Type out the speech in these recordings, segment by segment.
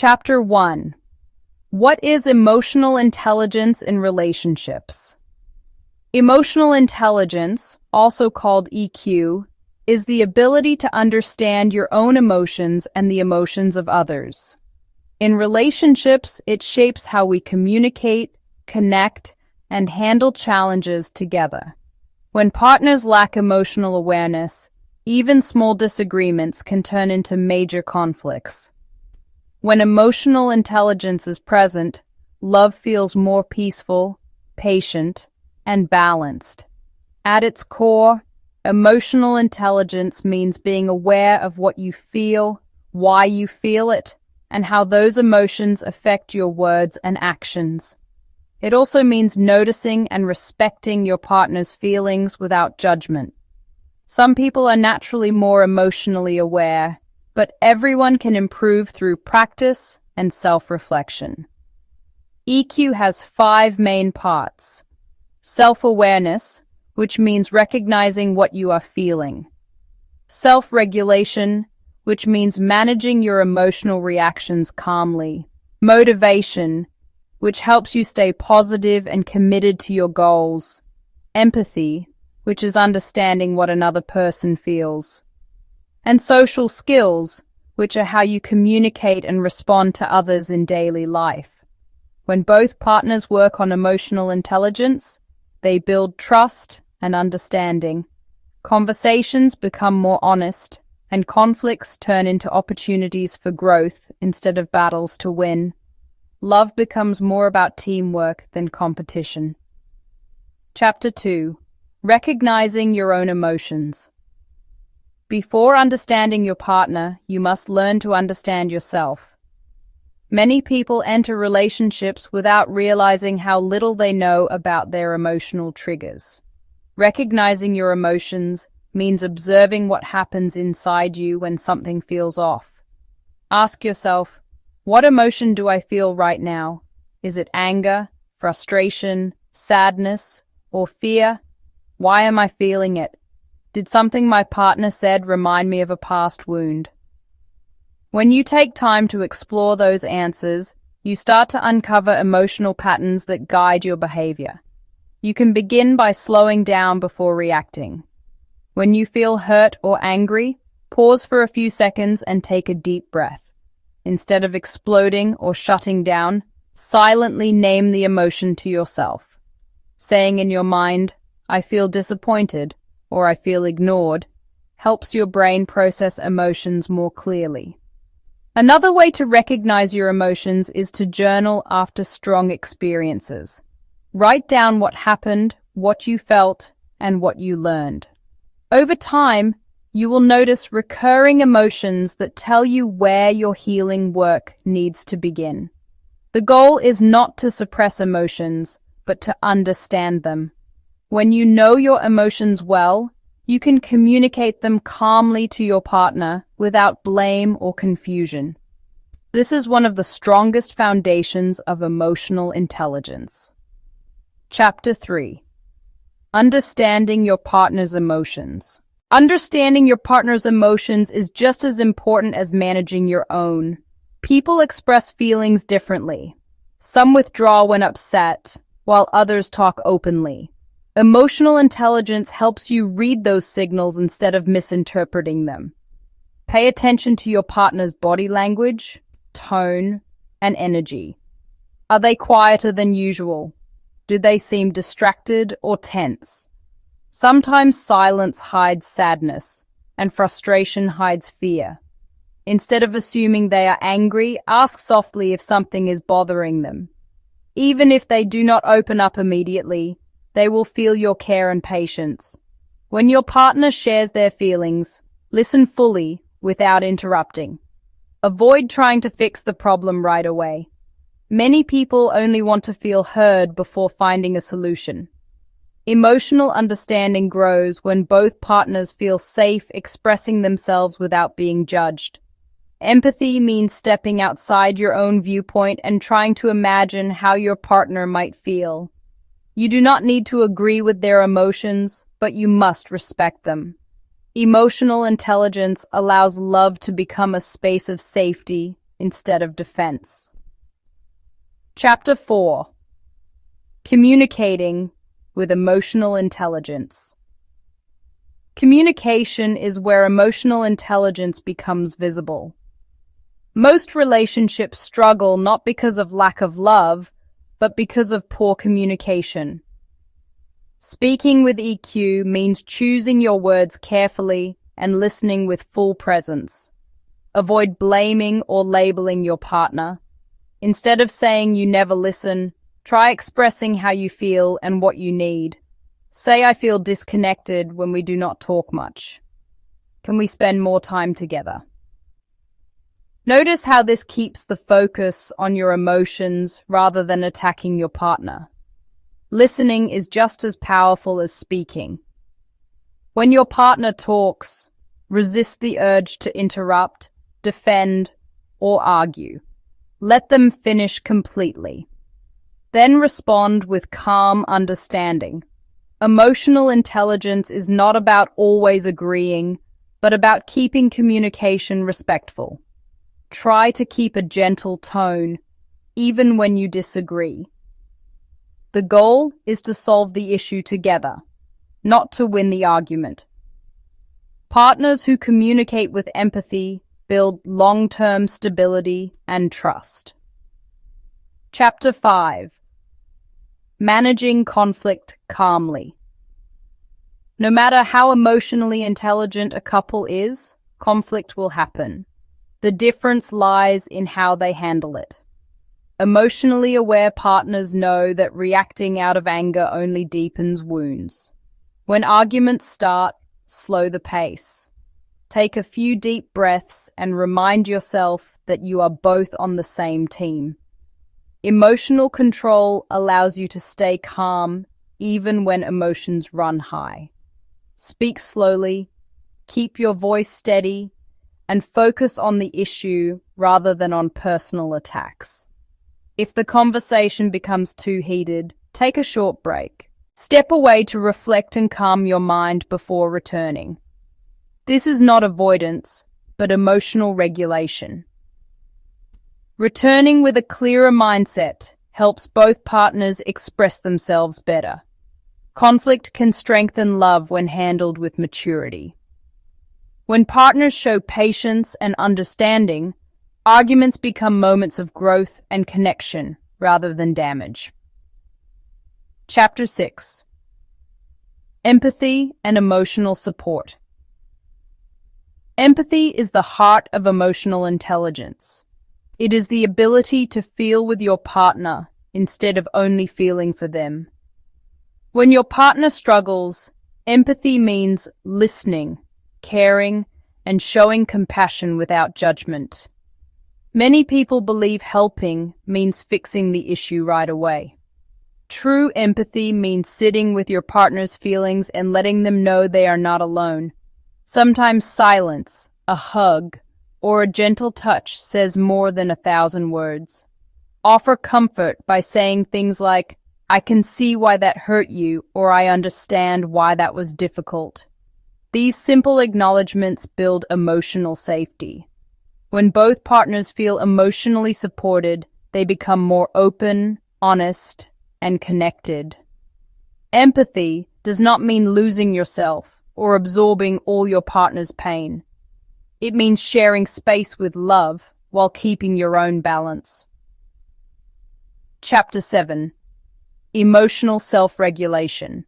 Chapter 1. What is emotional intelligence in relationships? Emotional intelligence, also called EQ, is the ability to understand your own emotions and the emotions of others. In relationships, it shapes how we communicate, connect, and handle challenges together. When partners lack emotional awareness, even small disagreements can turn into major conflicts. When emotional intelligence is present, love feels more peaceful, patient, and balanced. At its core, emotional intelligence means being aware of what you feel, why you feel it, and how those emotions affect your words and actions. It also means noticing and respecting your partner's feelings without judgment. Some people are naturally more emotionally aware, but everyone can improve through practice and self-reflection. EQ has 5 main parts. Self-awareness, which means recognizing what you are feeling. Self-regulation, which means managing your emotional reactions calmly. Motivation, which helps you stay positive and committed to your goals. Empathy, which is understanding what another person feels. And social skills, which are how you communicate and respond to others in daily life. When both partners work on emotional intelligence, they build trust and understanding. Conversations become more honest, and conflicts turn into opportunities for growth instead of battles to win. Love becomes more about teamwork than competition. Chapter 2. Recognizing your own emotions. Before understanding your partner, you must learn to understand yourself. Many people enter relationships without realizing how little they know about their emotional triggers. Recognizing your emotions means observing what happens inside you when something feels off. Ask yourself, what emotion do I feel right now? Is it anger, frustration, sadness, or fear? Why am I feeling it? Did something my partner said remind me of a past wound? When you take time to explore those answers, you start to uncover emotional patterns that guide your behavior. You can begin by slowing down before reacting. When you feel hurt or angry, pause for a few seconds and take a deep breath. Instead of exploding or shutting down, silently name the emotion to yourself. Saying in your mind, "I feel disappointed," or "I feel ignored," helps your brain process emotions more clearly. Another way to recognize your emotions is to journal after strong experiences. Write down what happened, what you felt, and what you learned. Over time, you will notice recurring emotions that tell you where your healing work needs to begin. The goal is not to suppress emotions, but to understand them. When you know your emotions well, you can communicate them calmly to your partner without blame or confusion. This is one of the strongest foundations of emotional intelligence. Chapter 3. Understanding your partner's emotions. Understanding your partner's emotions is just as important as managing your own. People express feelings differently. Some withdraw when upset, while others talk openly. Emotional intelligence helps you read those signals instead of misinterpreting them. Pay attention to your partner's body language, tone, and energy. Are they quieter than usual? Do they seem distracted or tense? Sometimes silence hides sadness, and frustration hides fear. Instead of assuming they are angry, ask softly if something is bothering them. Even if they do not open up immediately, they will feel your care and patience. When your partner shares their feelings, listen fully without interrupting. Avoid trying to fix the problem right away. Many people only want to feel heard before finding a solution. Emotional understanding grows when both partners feel safe expressing themselves without being judged. Empathy means stepping outside your own viewpoint and trying to imagine how your partner might feel. You do not need to agree with their emotions, but you must respect them. Emotional intelligence allows love to become a space of safety, instead of defense. Chapter 4. Communicating with emotional intelligence. Communication is where emotional intelligence becomes visible. Most relationships struggle not because of lack of love, but because of poor communication. Speaking with EQ means choosing your words carefully and listening with full presence. Avoid blaming or labeling your partner. Instead of saying you never listen, try expressing how you feel and what you need. Say, I feel disconnected when we do not talk much. Can we spend more time together? Notice how this keeps the focus on your emotions rather than attacking your partner. Listening is just as powerful as speaking. When your partner talks, resist the urge to interrupt, defend, or argue. Let them finish completely. Then respond with calm understanding. Emotional intelligence is not about always agreeing, but about keeping communication respectful. Try to keep a gentle tone, even when you disagree. The goal is to solve the issue together, not to win the argument. Partners who communicate with empathy build long-term stability and trust. Chapter 5. Managing conflict calmly. No matter how emotionally intelligent a couple is, conflict will happen. The difference lies in how they handle it. Emotionally aware partners know that reacting out of anger only deepens wounds. When arguments start, slow the pace. Take a few deep breaths and remind yourself that you are both on the same team. Emotional control allows you to stay calm even when emotions run high. Speak slowly, keep your voice steady, and focus on the issue rather than on personal attacks. If the conversation becomes too heated, take a short break. Step away to reflect and calm your mind before returning. This is not avoidance, but emotional regulation. Returning with a clearer mindset helps both partners express themselves better. Conflict can strengthen love when handled with maturity. When partners show patience and understanding, arguments become moments of growth and connection rather than damage. Chapter 6. Empathy and emotional support. Empathy is the heart of emotional intelligence. It is the ability to feel with your partner instead of only feeling for them. When your partner struggles, empathy means listening, caring, and showing compassion without judgment. Many people believe helping means fixing the issue right away. True empathy means sitting with your partner's feelings and letting them know they are not alone. Sometimes silence, a hug, or a gentle touch says more than 1,000 words. Offer comfort by saying things like, I can see why that hurt you, or I understand why that was difficult. These simple acknowledgments build emotional safety. When both partners feel emotionally supported, they become more open, honest, and connected. Empathy does not mean losing yourself or absorbing all your partner's pain. It means sharing space with love while keeping your own balance. Chapter 7. Emotional self-regulation.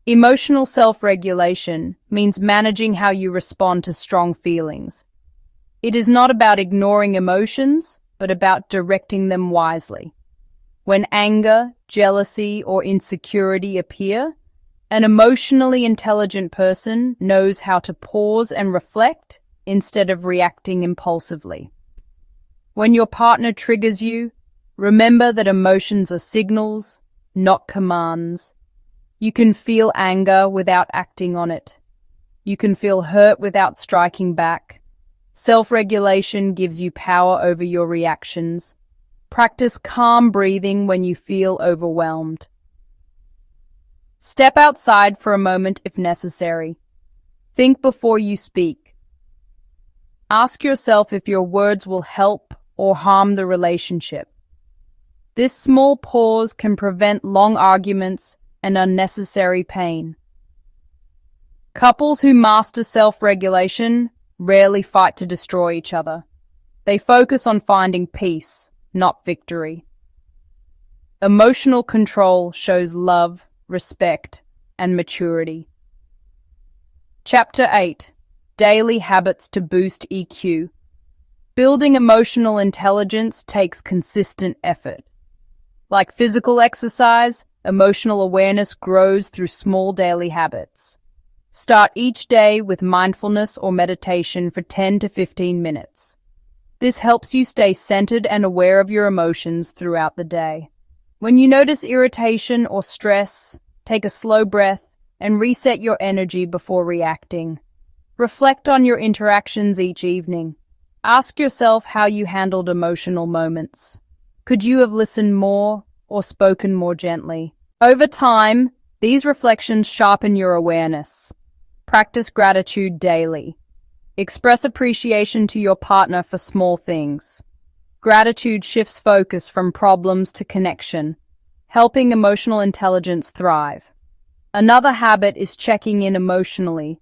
Emotional self-regulation means managing how you respond to strong feelings. It is not about ignoring emotions, but about directing them wisely. When anger, jealousy, or insecurity appear, an emotionally intelligent person knows how to pause and reflect instead of reacting impulsively. When your partner triggers you, remember that emotions are signals, not commands. You can feel anger without acting on it. You can feel hurt without striking back. Self-regulation gives you power over your reactions. Practice calm breathing when you feel overwhelmed. Step outside for a moment if necessary. Think before you speak. Ask yourself if your words will help or harm the relationship. This small pause can prevent long arguments and unnecessary pain. Couples who master self-regulation rarely fight to destroy each other. They focus on finding peace, not victory. Emotional control shows love, respect, and maturity. Chapter 8. Daily Habits to Boost EQ. Building emotional intelligence takes consistent effort. Like physical exercise, emotional awareness grows through small daily habits. Start each day with mindfulness or meditation for 10 to 15 minutes. This helps you stay centered and aware of your emotions throughout the day. When you notice irritation or stress, take a slow breath and reset your energy before reacting. Reflect on your interactions each evening. Ask yourself how you handled emotional moments. Could you have listened more or spoken more gently? Over time, these reflections sharpen your awareness. Practice gratitude daily. Express appreciation to your partner for small things. Gratitude shifts focus from problems to connection, helping emotional intelligence thrive. Another habit is checking in emotionally.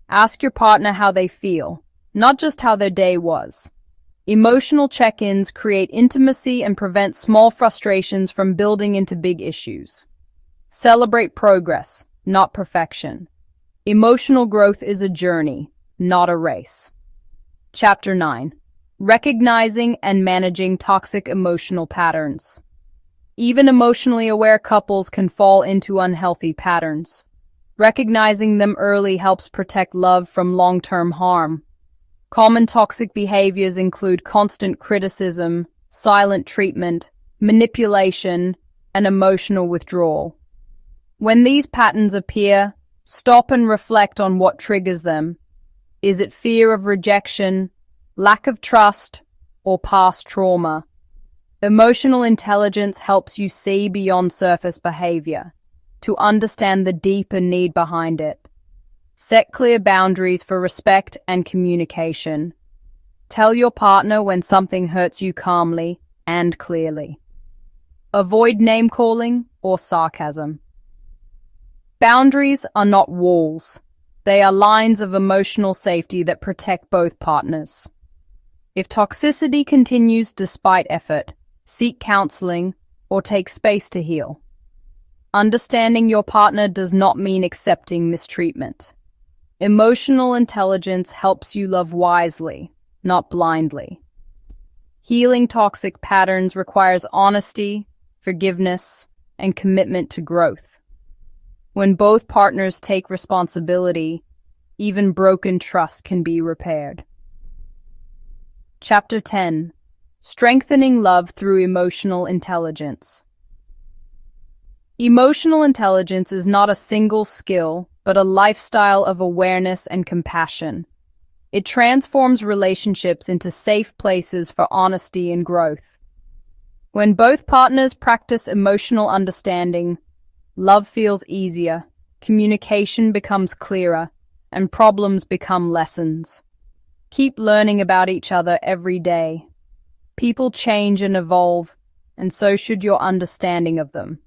Ask your partner how they feel, not just how their day was. Emotional check-ins create intimacy and prevent small frustrations from building into big issues. Celebrate progress, not perfection. Emotional growth is a journey, not a race. Chapter 9. Recognizing and managing toxic emotional patterns. Even emotionally aware couples can fall into unhealthy patterns. Recognizing them early helps protect love from long-term harm. Common toxic behaviors include constant criticism, silent treatment, manipulation, and emotional withdrawal. When these patterns appear, stop and reflect on what triggers them. Is it fear of rejection, lack of trust, or past trauma? Emotional intelligence helps you see beyond surface behavior, to understand the deeper need behind it. Set clear boundaries for respect and communication. Tell your partner when something hurts you calmly and clearly. Avoid name-calling or sarcasm. Boundaries are not walls. They are lines of emotional safety that protect both partners. If toxicity continues despite effort, seek counseling or take space to heal. Understanding your partner does not mean accepting mistreatment. Emotional intelligence helps you love wisely, not blindly. Healing toxic patterns requires honesty, forgiveness, and commitment to growth. When both partners take responsibility, even broken trust can be repaired. Chapter 10. Strengthening Love Through Emotional Intelligence. Emotional intelligence is not a single skill, but a lifestyle of awareness and compassion. It transforms relationships into safe places for honesty and growth. When both partners practice emotional understanding, love feels easier, communication becomes clearer, and problems become lessons. Keep learning about each other every day. People change and evolve, and so should your understanding of them.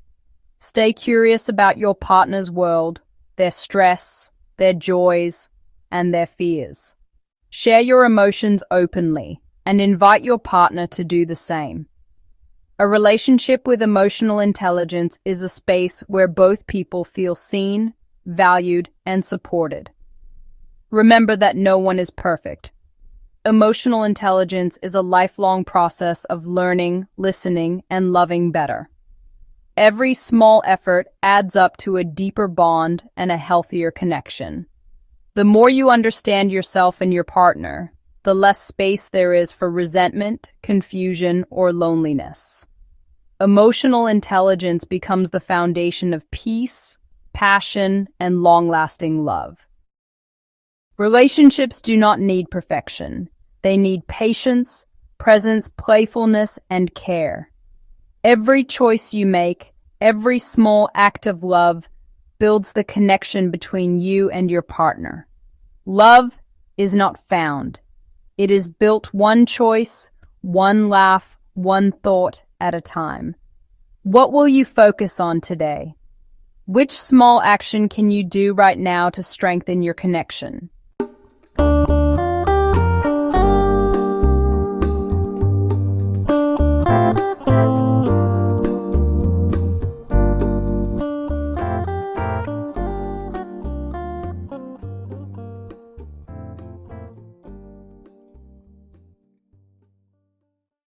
Stay curious about your partner's world, their stress, their joys, and their fears. Share your emotions openly and invite your partner to do the same. A relationship with emotional intelligence is a space where both people feel seen, valued, and supported. Remember that no one is perfect. Emotional intelligence is a lifelong process of learning, listening, and loving better. Every small effort adds up to a deeper bond and a healthier connection. The more you understand yourself and your partner, the less space there is for resentment, confusion, or loneliness. Emotional intelligence becomes the foundation of peace, passion, and long-lasting love. Relationships do not need perfection. They need patience, presence, playfulness, and care. Every choice you make, every small act of love, builds the connection between you and your partner. Love is not found. It is built one choice, one laugh, one thought at a time. What will you focus on today? Which small action can you do right now to strengthen your connection?